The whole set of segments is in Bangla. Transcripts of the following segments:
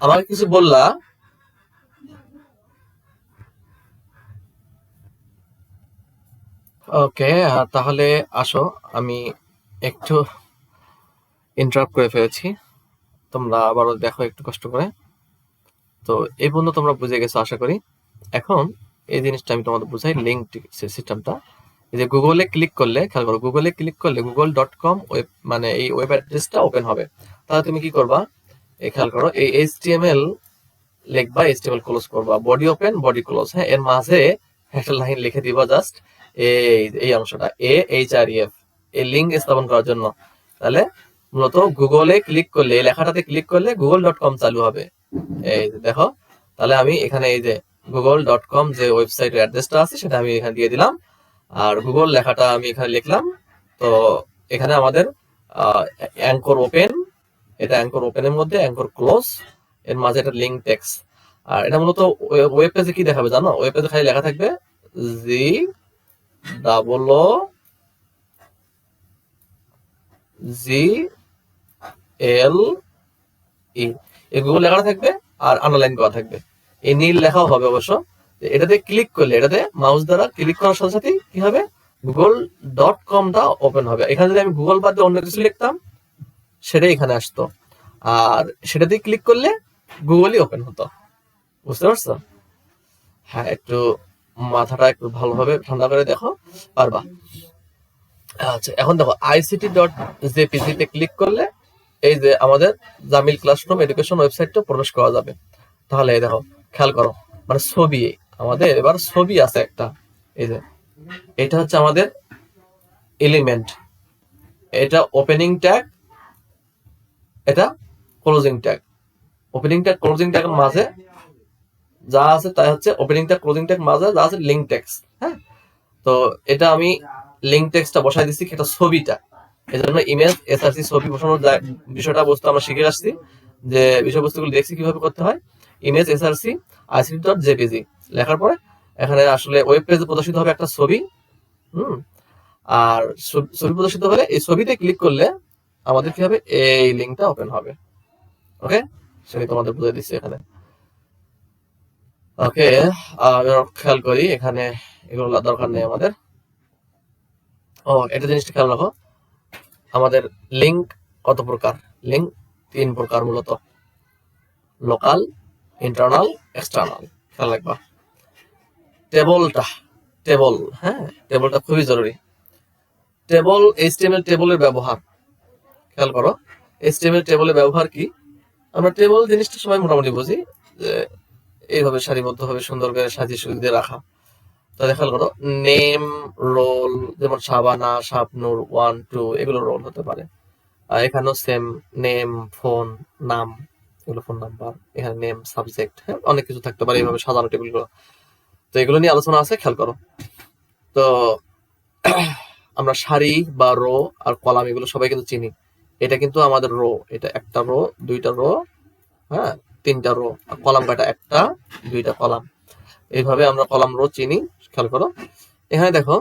আমাকে কিছু বললা? ওকে, তাহলে আসো, আমি একটু ইন্টারাপ্ট করে ফেলেছি। তোমরা আবারও দেখো একটু কষ্ট করে। তো এই পর্যন্ত তোমরা বুঝে গেছো আশা করি। এখন এই জিনিসটা আমি তোমাদের বুঝাই, লিঙ্ক সিস্টেমটা। এই যে গুগলে ক্লিক করলে, খেয়াল করো, গুগলে ক্লিক করলে google.com ওয়েব, মানে এই ওয়েব অ্যাড্রেসটা ওপেন হবে। তাহলে তুমি কি করবা? এই খেয়াল করো, এই HTML লিখবা, HTML ক্লোজ করবা, বডি ওপেন বডি ক্লোজ। হ্যাঁ, এর মাঝে একটা লাইন লিখে দিবা জাস্ট এই অংশটা AHREF, এই লিঙ্ক স্থাপন করার জন্য। তাহলে মূলত গুগলে ক্লিক করলে, এই লেখাটাতে ক্লিক করলে google.com চালু হবে। এই দেখো, তাহলে আমি এখানে এই যে google.com যে ওয়েবসাইটের অ্যাড্রেসটা আছে সেটা আমি এখানে দিয়ে দিলাম, আর গুগল লেখাটা আমি এখানে লিখলাম। তো এখানে আমাদের অ্যাঙ্কর ওপেন, এটা অ্যাঙ্কর ওপেনের মধ্যে অ্যাঙ্কর ক্লোজ, এর মাঝে একটা লিঙ্ক টেক্সট। আর এটা মূলত ওয়েব পেজে কি দেখাবে জানো? ওয়েব পেজে খালি লেখা থাকবে জি ডাবল ও জি এল ই, এগুলো লেখা থাকবে আর আন্ডারলাইন করা থাকবে। এই নীল লেখাও হবে অবশ্য। এটাতে ক্লিক করলে, এটাতে মাউস দ্বারা ক্লিক করার সাথে সাথে কি হবে? google.com-টা ওপেন হবে। এখানে যদি আমি গুগল বাদ দিয়ে অন্য কিছু লিখতাম, সেটাই এখানে আসতো, আর সেটাতে ক্লিক করলে গুগলই ওপেন হতো। বুঝতে পারছো? হ্যাঁ, একটু মাথাটা একটু ভালোভাবে ঠান্ডা করে দেখো, পারবা। আচ্ছা, এখন দেখো ICT.jpg তে ক্লিক করলে এই যে আমাদের জামিল ক্লাসরুম এডুকেশন ওয়েবসাইটটা প্রবেশ করা যাবে। তাহলে এই দেখো, খেয়াল করো, মানে ছবি, আমাদের এবার ছবি আছে একটা। এই যে এটা হচ্ছে আমাদের এলিমেন্ট, এটা ওপেনিং ট্যাগ, এটা closing tag. Opening tag closing ট্যাগের মাঝে যা আছে তাই হচ্ছে ওপেনিং ট্যাগ ক্লোজিং ট্যাগ, মাঝে যা আছে লিঙ্ক টেক্সট। হ্যাঁ, তো এটা আমি লিঙ্ক টেক্সটটা বসাই দিচ্ছি, এটা ছবিটা। এই জন্য ইমেজ এসআরসি ছবি বসানোর বিষয়টা বস্তু আমরা শিখে আসছি, যে বিষয়বস্তুগুলো দেখছি কিভাবে করতে হয়। ইমেজ এসআরসি ICT.jpg লেখার পরে এখানে আসলে ওয়েব পেজে প্রদর্শিত হবে একটা ছবি। হুম, আর ছবি প্রদর্শিত হলে এই ছবিতে ক্লিক করলে আমাদের কি হবে? এই লিঙ্কটা ওপেন হবে। ওকে, সেটাই তোমাদের বুঝে দিচ্ছি এখানে। ওকে, খেয়াল করি এখানে, এগুলো দরকার নেই আমাদের। একটা জিনিসটা খেয়াল রাখো, আমাদের লিঙ্ক কত প্রকার? লিঙ্ক 3 প্রকার মূলত: লোকাল, ইন্টারনাল, এক্সটার্নাল। খেয়াল রাখবা টেবলটা, টেবল, হ্যাঁ, টেবলটা খুবই জরুরি। টেবল, HTML টেবলের ব্যবহার খেয়াল করো। HTML টেবলের ব্যবহার কি? আমরা টেবল জিনিসটা সবাই মোটামুটি বুঝি, যে এইভাবে সারিবদ্ধভাবে সুন্দর করে সাজিয়ে সুজিয়ে রাখা। তাহলে খেয়াল করো, নেম, রোল, যেমন শাবানা, শাবনুর, 1 2 এগুলো রোল হতে পারে। আর এখানেও সেম, নেম, ফোন, নাম, এগুলো ফোন নাম্বার, এখানে নেম, সাবজেক্ট, হ্যাঁ, অনেক কিছু থাকতে পারে এইভাবে সাজানো টেবিলগুলো। তো এগুলো নিয়ে আলোচনা আছে, খেয়াল করো। তো আমরা সারি বা রো আর কলাম এগুলো সবাই কিন্তু চিনি। এটা কিন্তু আমাদের রো, এটা একটা রো, দুইটা রো, হ্যাঁ, তিনটা রো। আর কলাম কাটা, একটা, দুইটা কলাম। এইভাবে আমরা কলাম রো চিনি। খেয়াল করো, এখানে দেখো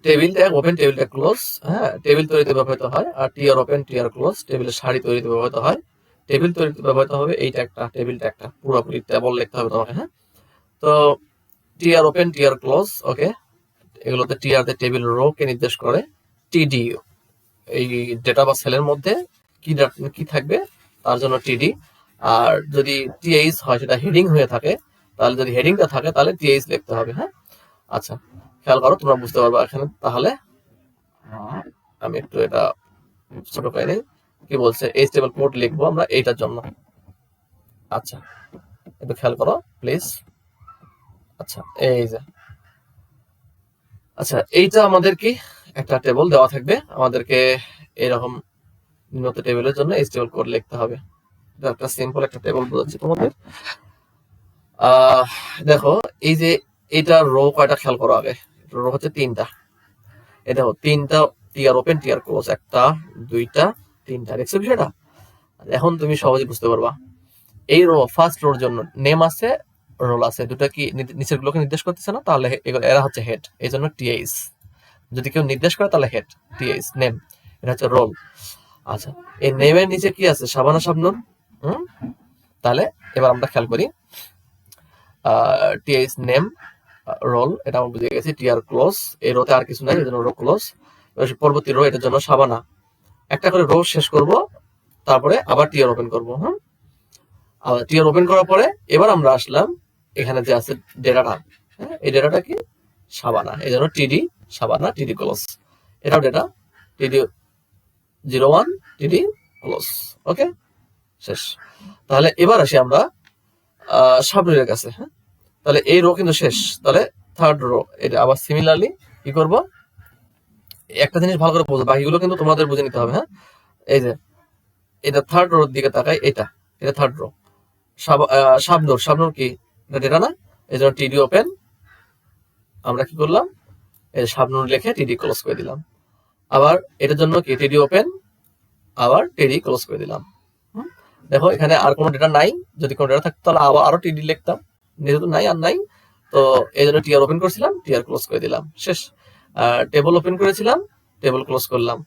table tag open, table tag close. হ্যাঁ, টেবিল তৈরিতে ব্যবহৃত হয়। আর টিআর ওপেন, টিআর ক্লোজ টেবিলের সারি তৈরিতে ব্যবহৃত হয়। টেবিল তৈরিতে ব্যবহৃত হবে এই ট্যাগটা, টেবিল ট্যাগটা পুরোপুরি টেবল লিখতে হবে তোমাকে। হ্যাঁ, তো টিআর ওপেন, টিআর ক্লোজ, ওকে। এগুলোতে টিআর তে টেবিল রো কে নির্দেশ করে। টিডি এই ডেটা বা সেলের মধ্যে কি থাকবে তার জন্য টিডি। আর যদি টিএইচ হয়, সেটা হেডিং হয়ে থাকে, তাহলে যদি হেডিংটা থাকে তাহলে টিএইচ লিখতে হবে। হ্যাঁ, আচ্ছা, খেয়াল করো, তোমরা বুঝতে পারবে এখানে। তাহলে আমি একটু এটা ছোট করে নিই। কি বলছে? HTML কোড লিখবো আমরা এইটার জন্য। আচ্ছা, একটু খেয়াল করো প্লিজ। আচ্ছা, এই যে, আচ্ছা, এইটা আমাদের কি একটা টেবল দেওয়া থাকবে আমাদেরকে, এরকম নিম্নত টেবিলের জন্য HTML কোড লিখতে হবে। এটা একটা সিম্পল একটা টেবল বোঝাচ্ছি তোমাদের। দেখো, এই যে এটা রো কয়টা খেয়াল করো আগে। রো হচ্ছে 3টা। এই দেখো 3টা টিআর ওপেন, টিআর ক্লোজ, একটা, দুইটা, তিনটা। দেখছো বিষয়টা? এখন তুমি সহজে বুঝতে পারবা। এই রো, ফার্স্ট রোর জন্য নেম আছে, রোল আছে, দুটা কি নিচের গুলোকে নির্দেশ করতেছে না? তাহলে এরা হচ্ছে হেড, এই জন্য টিএইচ। যদি কেউ নির্দেশ করে তাহলে হেড, টিএইচ, নেম, এটা হচ্ছে রোল। আচ্ছা, এই নেমের নিচে কি আছে? শাবানা শাবনুর। তাহলে এবার আমরা খেয়াল করি, টিএস নেম রোল, এটা আমরা বুঝে গেছি। টিআর ক্লোজ, এই রোতে আর কিছু নাই, এই জন্য রো ক্লোজ। পরবর্তী রো, এটার জন্য শাবানা। একটা করে রো শেষ করব, তারপরে আবার টিআর ওপেন করব। আবার টিআর ওপেন করার পরে এবার আমরা আসলাম এখানে যে আছে ডেটাটা, এই ডেটাটা কি? শাবানা, এই জন্য টিডি শাবানা, টিডি ক্লোজ। এটাও ডেটা, টিডি 01 টিডি ক্লোজ। ওকে, শেষ। তাহলে এবার আসি আমরা শাবনুরের কাছে। তাহলে এই রো কিন্তু শেষ। তাহলে থার্ড রো, এটা আবার সিমিলারলি কি করব? একটা জিনিস ভালো করে বোঝো, বাকিগুলো কিন্তু তোমাদের বুঝে নিতে হবে। এই যে এটা থার্ড রোর দিকে তাকাই, এটা থার্ড রো। শাবনুর, শাবনুর কি? এটা ডেটা না, এই জন্য টিডি ওপেন। আমরা কি করলাম? এই শাবনুর লিখে টিডি ক্লোজ করে দিলাম। আবার এটার জন্য কি? টিডি ওপেন, আবার টিডি ক্লোজ করে দিলাম। দেখো এখানে আর কোনো ডেটা নাই, যদি কোনো ডেটা থাকতো তাহলে আরো টিডি লিখতাম, যেহেতু নাই আর নাই, তো এই জন্য টিআর ওপেন করেছিলাম, টিআর ক্লোজ করে দিলাম, শেষ। টেবল ওপেন করেছিলাম, টেবল ক্লোজ করলাম।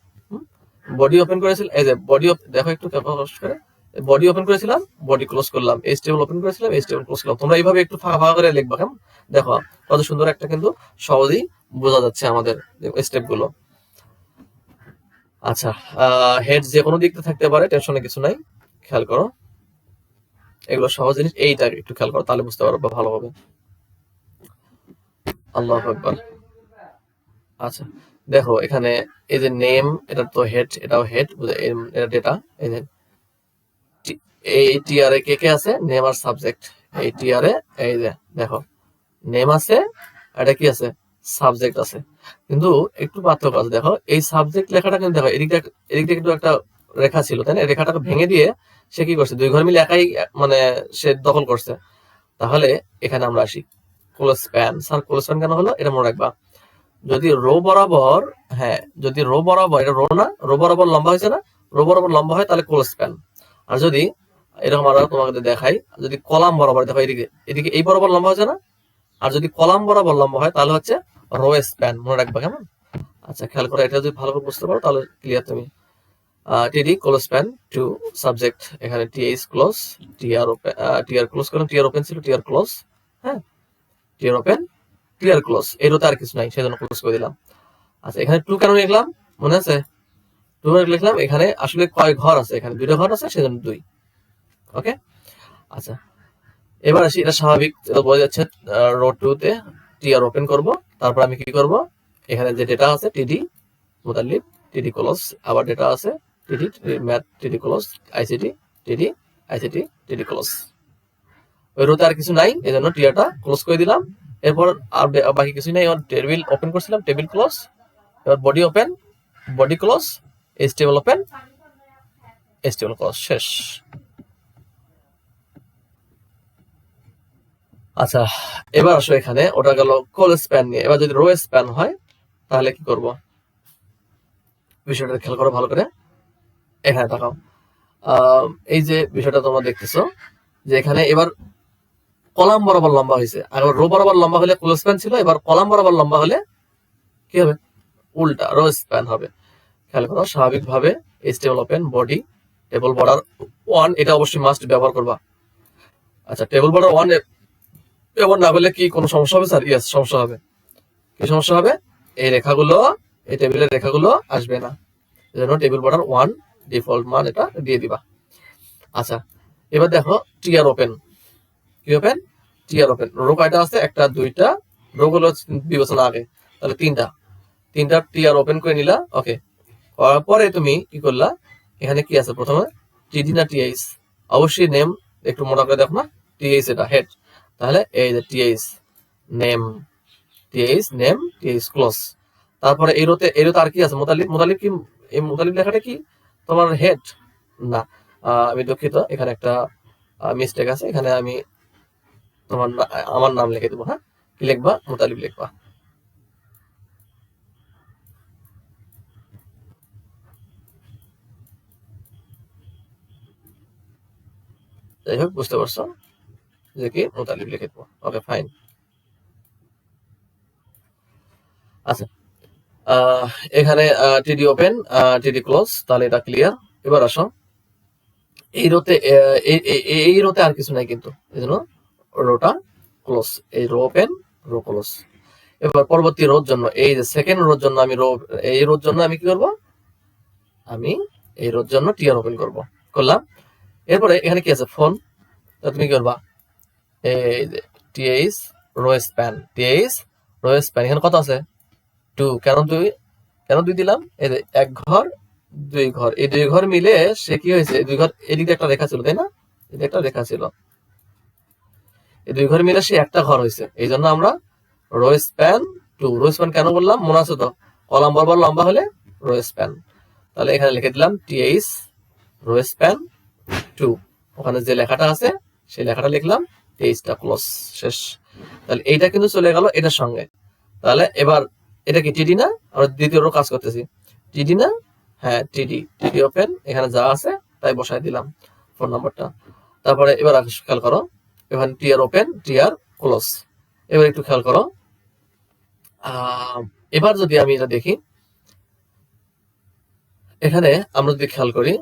বডি ওপেন করেছিলাম, এই যে বডি, দেখো একটু ক্লোজ করে, বডি ওপেন করেছিলাম, বডি ক্লোজ করলাম। এইচ টেবল ওপেন করেছিলাম, এইচ টেবল ক্লোজ করলাম। তোমরা এইভাবে একটু ফাঁকা ফাঁকা করে লিখবা, কেমন? দেখো কত সুন্দর একটা কিন্তু সহজেই বোঝা যাচ্ছে আমাদের স্টেপ গুলো। আচ্ছা, হেড যে কোনো দিকতে থাকতে পারে, টেনশনে কিছু নাই, খেয়াল করো। এগুলো সহজ জিনিস, এইটা একটু খেয়াল করো, তাহলে বুঝতে পারবো ভালোভাবে। আল্লাহু আকবার। আচ্ছা, দেখো এখানে এই যে নেম, এটা তো হেড, এটাও হেড, এটা ডেটা। এই যে এই টিআর এ কে কে আছে? নেম আর সাবজেক্ট। এই টিআর এ এই যে দেখো নেম আছে, এটা কি আছে? সাবজেক্ট আছে। কিন্তু একটু পার্থক্য আছে, দেখো এই সাবজেক্ট লেখাটা কিন্তু দেখো এদিকে কিন্তু একটা রেখা ছিল, তাই না? রেখাটাকে ভেঙে দিয়ে সে কি করছে? দুই ঘর মিলে একাই মানে সে দখল করছে। তাহলে এখানে আমরা আসি, close span. Sir close span কেন হলো? এটা মনে রাখবা। যদি রো বরাবর, যদি রো বরাবর, এটা রো না, রো বরাবর লম্বা হয়েছে না, রো বরাবর লম্বা হয় তাহলে ক্লোজ স্প্যান। আর যদি এরকম আরো তোমাকে দেখাই, যদি কলাম বরাবর, দেখো এদিকে এই বরাবর লম্বা হয়েছে না, আর যদি কলাম বরাবর লম্বা হয় তাহলে হচ্ছে রো স্প্যান। মনে রাখবা, কেমন? আচ্ছা, খেয়াল করো, এটা যদি ভালো করে বুঝতে পারো তাহলে ক্লিয়ার তুমি। TD close span to subject, এখানে TH close, TR open, TR close করলাম, টিআর ওপেন ছিল, TR close, TR open, TR close. এর তো আর কিছু নাই, সেজন্য ক্লোজ করে দিলাম। আচ্ছা, এখানে টু কেন লিখলাম মনে আছে? টু লিখলাম, এখানে আসলে কয় ঘর আছে? এখানে দুইটা ঘর আছে, সেজন্য 2। ওকে, আচ্ছা, এবার আসি, এটা স্বাভাবিক বোঝা যাচ্ছে। রো 2 তে টিআর ওপেন করব, তারপর আমি কি করব? এখানে যে ডেটা আছে টিডি মুতাল্লিব, টিডি ক্লোজ, আবার ডেটা আছে টিডি ম্যাথ, টিডি ক্লোজ, আইসিটি, টিডি আইসিটি, টিডি ক্লোজ। ওই রোতে আর কিছু নাই, এজন্য টিআরটা ক্লোজ করে দিলাম। এরপর আর বাকি কিছু নাই, টেবিল ওপেন করছিলাম, টেবিল ক্লোজ। এবার body open, body close, H table open, H table close, শেষ। আচ্ছা, এবার আসো এখানে, ওটা গেল কল স্প্যান নিয়ে। এবার যদি রো স্প্যান হয় তাহলে কি করব? বিষয়টা খেয়াল করো ভালো করে, এখানে তাকাও। এই যে বিষয়টা তোমরা দেখতেছো, যে এখানে এবার কলাম বরাবর লম্বা হয়েছে, আর রো বরাবর লম্বা হলে ক্লোজ স্প্যান ছিল, এবার কলাম বরাবর লম্বা হলে কি হবে? উল্টা, রো স্প্যান হবে। খেয়াল করো, স্বাভাবিকভাবে H table open, body, table border 1, এটা অবশ্যই মাস্ট ব্যবহার করবা। আচ্ছা, টেবল বর্ডার 1 ব্যবহার না করলে কি কোনো সমস্যা হবে স্যার? ইয়েস, সমস্যা হবে। কি সমস্যা হবে? এই রেখাগুলো, এই টেবিলের রেখাগুলো আসবে না, এজন্য টেবিল বর্ডার 1 ডিফল্ট মান এটা দিয়ে দিবা। আচ্ছা, এবার দেখো টিআর ওপেন, কি ওপেন? TR open. রো কয়টা আছে? একটা, দুইটা, রো গুলো বিবেচনা আগে, তাহলে তিনটা টিআর ওপেন করে নিলা। ওকে, করার পরে তুমি কি করলা? এখানে কি আছে প্রথমে? টিডি না টিএইচ? অবশ্যই নেম, একটু মোটা করে দেখো না, টিএইচ এটা হেড, তাহলে এই যে TH name, TH name, TH close. তারপরে এই রোতে আর কি আছে? মোতালিব, মোতালিব কি? এই মোতালিব লেখাটা কি তোমার হেড না? আমি দুঃখিত, এখানে একটা মিস্টেক আছে, এখানে আমি আমার নাম লিখে দেবো। কি লিখবা? মোতালিব লিখবা। যাই হোক, বুঝতে পারছো যে কি মোতালিব লিখে দেবো। ওকে, ফাইন। আচ্ছা, এখানে টিডি ওপেন, টিডি ক্লোজ, তাহলে এটা ক্লিয়ার। এবার আসো এই রোতে এই রোতে আর কিছু নাই কিন্তু, এই জন্য রোটা ক্লোজ, এই রো ওপেন রো ক্লোজ। এবার পরবর্তী রোর জন্য, এই যে সেকেন্ড রোর জন্য আমি এই রোর জন্য আমি কি করব, আমি এই রোর জন্য টিআর ওপেন করব, করলাম। এরপরে এখানে কি আছে ফোন, তো তুমি কি করবা, এই যে TH row span, TH row span, এখানে কত আছে 2, কেন দুই দিলাম, এই যে এক ঘর দুই ঘর, এই দুই ঘর মিলে সে কি হয়েছে, দুই ঘর এদিকে একটা রেখা ছিল তাই না, এদিকে একটা রেখা ছিল, এই দুই ঘর মিলে সে একটা ঘর হয়েছে, এই জন্য আমরা রো স্প্যান 2, রো স্প্যান কেন বললাম মনে আছে তো, কলাম বরাবর লম্বা হলে রো স্প্যান, তাহলে এখানে লিখে দিলাম টিএইচ রো স্প্যান 2, ওখানে যে লেখাটা আছে সেই লেখাটা লিখলাম, টিএইচটা ক্লোজ, শেষ। তাহলে এইটা কিন্তু চলে গেল এটার সঙ্গে, তাহলে এবার এটা কি টিডি না, আমরা দ্বিতীয় রো কাজ করতেছি, টিডি না, হ্যাঁ টিডি, টিডি ওপেন, এখানে যা আছে তাই বসাই দিলাম ফোন নাম্বারটা। তারপরে এবার খেয়াল করো, এখানে টিআর ওপেন টিআর ক্লোজ, এবার একটু খেয়াল করো, এবার যদি আমি এটা দেখি, এখানে আমরা যদি খেয়াল করি,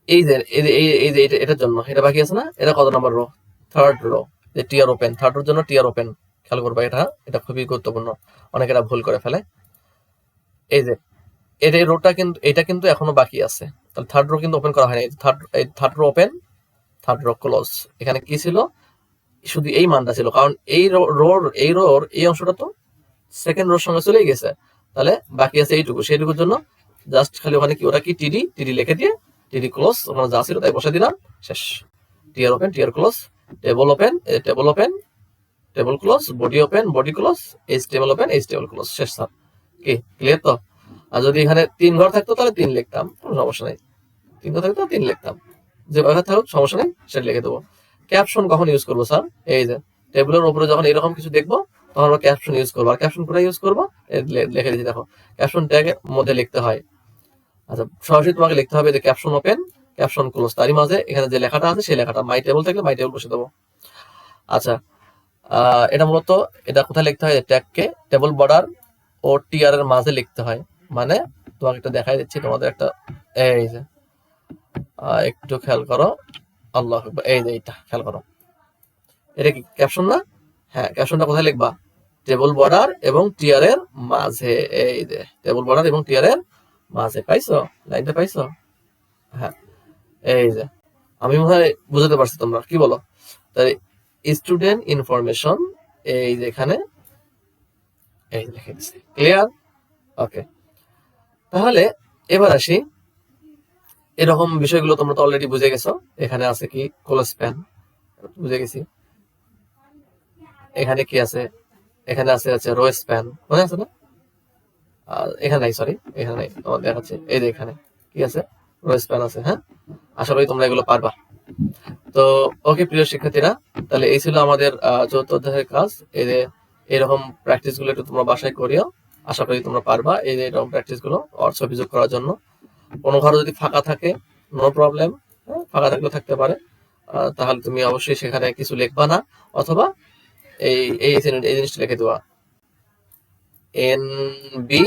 এই যে এটার জন্য এটা বাকি আছে না, এটা কত নাম্বার রো, থার্ড রো, যে টিআর ওপেন, থার্ড রোর জন্য টিআর ওপেন, খেয়াল করবা এটা খুবই গুরুত্বপূর্ণ, অনেকে এটা ভুল করে ফেলে। এই যে এই রোটা কিন্তু, এটা কিন্তু এখনো বাকি আছে, তাহলে থার্ড রো কিন্তু ওপেন করা হয়নি, third rho open third rho close, এখানে কি ছিল, শুধু এই মানটা ছিল, কারণ রোর এই অংশটা তো সেকেন্ড রোর সঙ্গে চলে গেছে, তাহলে বাকি আছে এইটুকু, সেইটুকুর জন্য জাস্ট খালি ওখানে কি, ওটা কি টিডি, টিডি লিখে দিয়ে টিডি ক্লোজ, ওখানে যা ছিল তাই বসে দিলাম, শেষ। TR open TR close, table open table open table close, body open body close, H table open H table close, শেষ স্যার। কি ক্লিয়ার তো? আর যদি এখানে 3 ঘর থাকতো তাহলে 3 লিখতাম, কোনো সমস্যা নাই, 3 ঘর থাকতো 3 লিখতাম, যে ভাবে থাকুক সমস্যা নেই, সেটা লিখে দেবো। ক্যাপশন কখন ইউজ করবো স্যার, এই যে টেবিলের উপরে যখন এরকম কিছু দেখবো তখন আমরা ক্যাপশন ইউজ করবো, আর ক্যাপশন কোথায় ইউজ করবো, লিখে দিচ্ছি দেখো, ক্যাপশন ট্যাগের মধ্যে লিখতে হয়। আচ্ছা সরাসরি তোমাকে লিখতে হবে যে ক্যাপশন ওপেন ক্যাপশন ক্লোজ, তারই মাঝে এখানে যে লেখাটা আছে সেই লেখাটা, মাই টেবল থাকলে মাই টেবল বসে দেবো। আচ্ছা এটা মূলত এটা কোথায় লিখতে হয়, ট্যাগকে টেবল বর্ডার ও টিআর এর মাঝে লিখতে হয়, মানে তোমাকে একটা দেখাই দিচ্ছি তোমাদের একটা, এই যে একটু খেয়াল করো, আল্লাহ আকবার, এই যে এইটা খেয়াল করো, এটা কি ক্যাপশন না, হ্যাঁ ক্যাপশনটা কোথায় লিখবা, টেবল বর্ডার এবং টিআর এর মাঝে, এই যে টেবল বর্ডার এবং টিআর এর মাঝে, পাইছো লাইনটা পাইছো, হ্যাঁ এই যে, আমি মনে হয় বুঝাতে পারছি, তোমরা কি বলো, তাই স্টুডেন্ট ইনফরমেশন, এই যে এখানে এই লিখে দিচ্ছি, ক্লিয়ার, ওকে। তাহলে এবার আসি, এরকম বিষয়গুলো তোমরা তো অলরেডি বুঝে গেছো, এখানে আছে কি ক্লোজ স্প্যান, বুঝে গেছি, এখানে কি আছে, এখানে আছে রো স্প্যান, মনে আছে না, আর এখানে নাই, সরি এখানে নাই, তোমার দেখাচ্ছে, এই যে এখানে কি আছে, রো স্প্যান আছে, হ্যাঁ আশা করি তোমরা এগুলো পারবা। তো ওকে প্রিয় শিক্ষার্থীরা, তাহলে এই ছিল আমাদের 4th অধ্যায়ের কাজ, এই যে এরকম প্র্যাকটিস গুলো একটু তোমরা বাসায় করিও, আশা করি তোমরা পারবা এই যে এরকম প্র্যাকটিস গুলো অর্থ অভিযোগ করার জন্য। কোনো ঘরে যদি ফাঁকা থাকে নো প্রবলেম, ফাঁকা থাকলেও থাকতে পারে, তাহলে তুমি অবশ্যই সেখানে কিছু লিখবা না, অথবা এই এই জিনিসটা লিখে দেওয়া, এন বি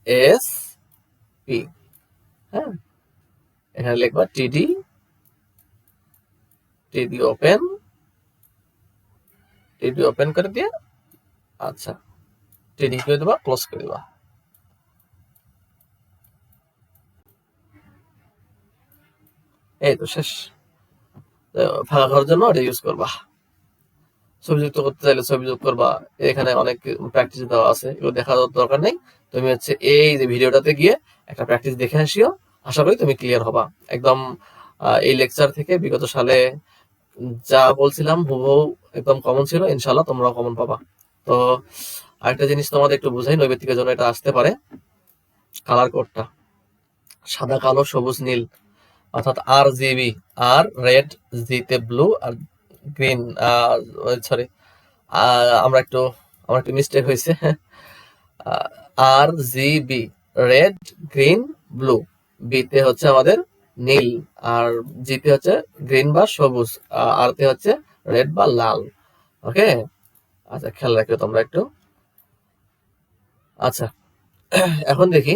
এস পি, হ্যাঁ এখানে লিখবা টিডি, টিডি ওপেন করে দিয়ে, আচ্ছা টিডি করে দেবা, ক্লোজ করে দেবা, এই তো শেষ। ফাঁকা ঘরের জন্য এটা ইউজ করবা, ছবি যুক্ত করতে চাইলে ছবি যোগ করবা, এখানে অনেক প্র্যাকটিস দেওয়া আছে, এগুলো দেখার দরকার নেই, তুমি হচ্ছে এই যে ভিডিওটাতে গিয়ে একটা প্র্যাকটিস দেখে আসিও, আশা করি তুমি ক্লিয়ার হবা একদম। এই লেকচার থেকে বিগত সালে যা বলছিলাম হুবহু একদম কমন ছিল, ইনশাল্লাহ তোমরাও কমন পাবা। তো আরেকটা জিনিস তোমাদের একটু বুঝাই, নৈবেত্তিকের জন্য এটা আসতে পারে, কালার কোডটা সাদা কালো সবুজ নীল, অর্থাৎ আর জিবি, আর রেড, জিতে ব্লু, আর গ্রিন, সরি আমার একটু মিস্টেক হয়েছে, আর জিবি রেড গ্রিন ব্লু, বিতে হচ্ছে আমাদের নীল, আর জিতে হচ্ছে গ্রিন বা সবুজ, আর তে হচ্ছে রেড বা লাল, ওকে। আচ্ছা খেয়াল রাখো তোমরা একটু। আচ্ছা এখন দেখি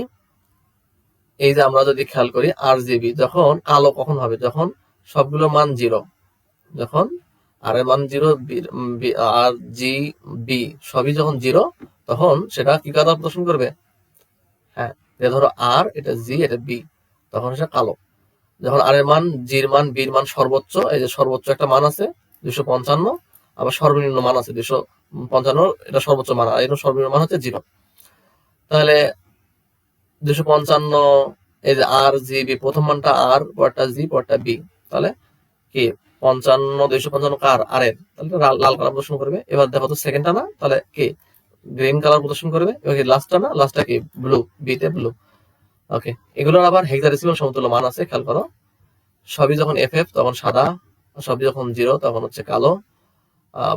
এই যে আমরা যদি খেয়াল করি আর জিবি যখন কালো কখন হবে, যখন সবগুলো মান 0, যখন আর এর মান 0, আর জি বি সবই যখন 0, তখন সেটা কি কালার প্রদর্শন করবে? হ্যাঁ, ধরো আর, এটা জি, এটা বি, তখন সেটা কালো। যখন আর এর মান, জির মান, বির মান সর্বোচ্চ, এই যে সর্বোচ্চ একটা মান আছে 255, আবার সর্বনিম্ন মান আছে 255, এটা সর্বোচ্চ মান, আর এর সর্বনিম্ন মান হচ্ছে 0। তাহলে 255, এই যে আর জি বি, প্রথম মানটা আর, পরটা জি, পরটা বি, তাহলে কি 55, 255 কার? আর এর, তাহলে লাল কালার প্রদর্শন করবে। এবার দেখো তো সেকেন্ডটা না, তাহলে কি গ্রিন কালার প্রদর্শন করবে। এবার কি লাস্টটা না, লাস্টটা কি ব্লু, বিতে ব্লু। ওকে, এগুলোর আবার হেক্সাডেসিমাল সমতুল্য মান আছে, খেয়াল করো। সবই যখন এফ এফ তখন সাদা, সবই যখন 0 তখন হচ্ছে কালো।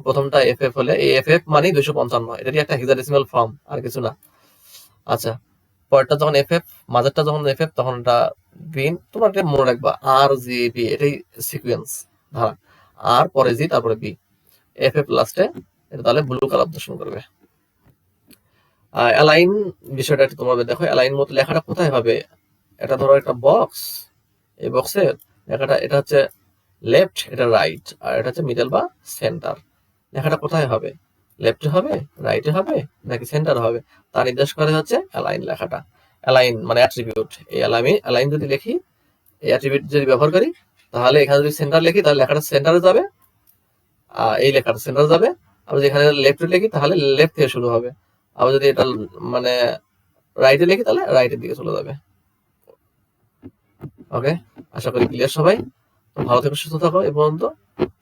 প্রথমটা এফ এফ হলে, এই এফ এফ মানে 255, এটারই একটা হেক্সাডেসিমাল ফর্ম, আর কিছু না। আচ্ছা, পরেরটা যখন এফ এফ, মাঝেরটা যখন এফ এফ তখন এটা গ্রিন। তোমরা এটা মনে রাখবা, আর জি বি, এটাই সিকুয়েন্স ধারা, আর পরে জি, তারপরে বি, এফ এফ লাস্টে, এটা তাহলে ব্লু কালার প্রদর্শন করবে। অ্যালাইন বিষয়টা একটু তোমাদের দেখো, অ্যালাইন মতো লেখাটা কোথায় হবে? এটা ধরো একটা বক্স, এই বক্সের লেখাটা, এটা হচ্ছে লেফট, এটা রাইট, আর এটা হচ্ছে মিডল বা সেন্টার। লেখাটা কোথায় হবে? লেফটে হবে, রাইটে হবে, নাকি সেন্টার হবে? তা নির্দেশ করে হচ্ছে অ্যালাইন লেখাটা। অ্যালাইন মানে অ্যাট্রিবিউট। এই অ্যালাইন যদি লিখি, এই অ্যাট্রিবিউট যদি ব্যবহার করি, তাহলে এখানে যদি সেন্টার লিখি, তাহলে লেখাটা সেন্টারে যাবে, এই লেখাটা সেন্টারে যাবে। আর যদি এখানে লেফটে লিখি, তাহলে লেফট থেকে শুরু হবে। আবার যদি এটা মানে রাইটে লিখি, তাহলে রাইটের দিকে চলে যাবে। ওকে, আশা করি ক্লিয়ার সবাই। ভালো থেকো, সুস্থ থাকো। এ পর্যন্ত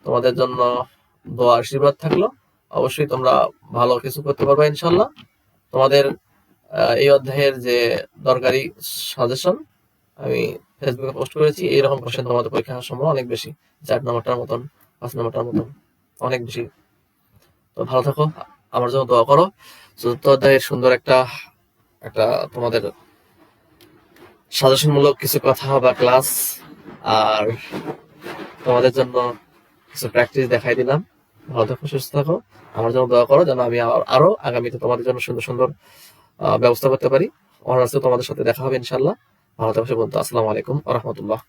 তোমাদের জন্য দোয়া আশীর্বাদ থাকলো। অবশ্যই তোমরা ভালো কিছু করতে পারবে ইনশাল্লাহ। তোমাদের এই অধ্যায়ের যে দরকারি সাজেশন আমি ফেসবুকে পোস্ট করেছি, এইরকম কোশ্চেন তোমাদের পরীক্ষা হওয়ার সম্ভাবনা অনেক বেশি, 4 নম্বরটার মতন, 5 নম্বরটার মতন, অনেক বেশি। তো ভালো থাকো, আমার জন্য দোয়া করো। চতুর্থ অধ্যায়ের সুন্দর একটা একটা তোমাদের সাজেশনমূলক কিছু কথা বা ক্লাস, আর তোমাদের জন্য কিছু প্র্যাকটিস দেখাই দিলাম। ভালো থাকো, সুস্থ থাকো, আমার জন্য দোয়া করো যেন আমি আরো আগামীতে তোমাদের জন্য সুন্দর সুন্দর ব্যবস্থা করতে পারি। অনার্সে তোমাদের সাথে দেখা হবে ইনশাল্লাহ। ভালো থাকো, সে বলতো। আসসালামু আলাইকুম ওয়া রাহমাতুল্লাহ।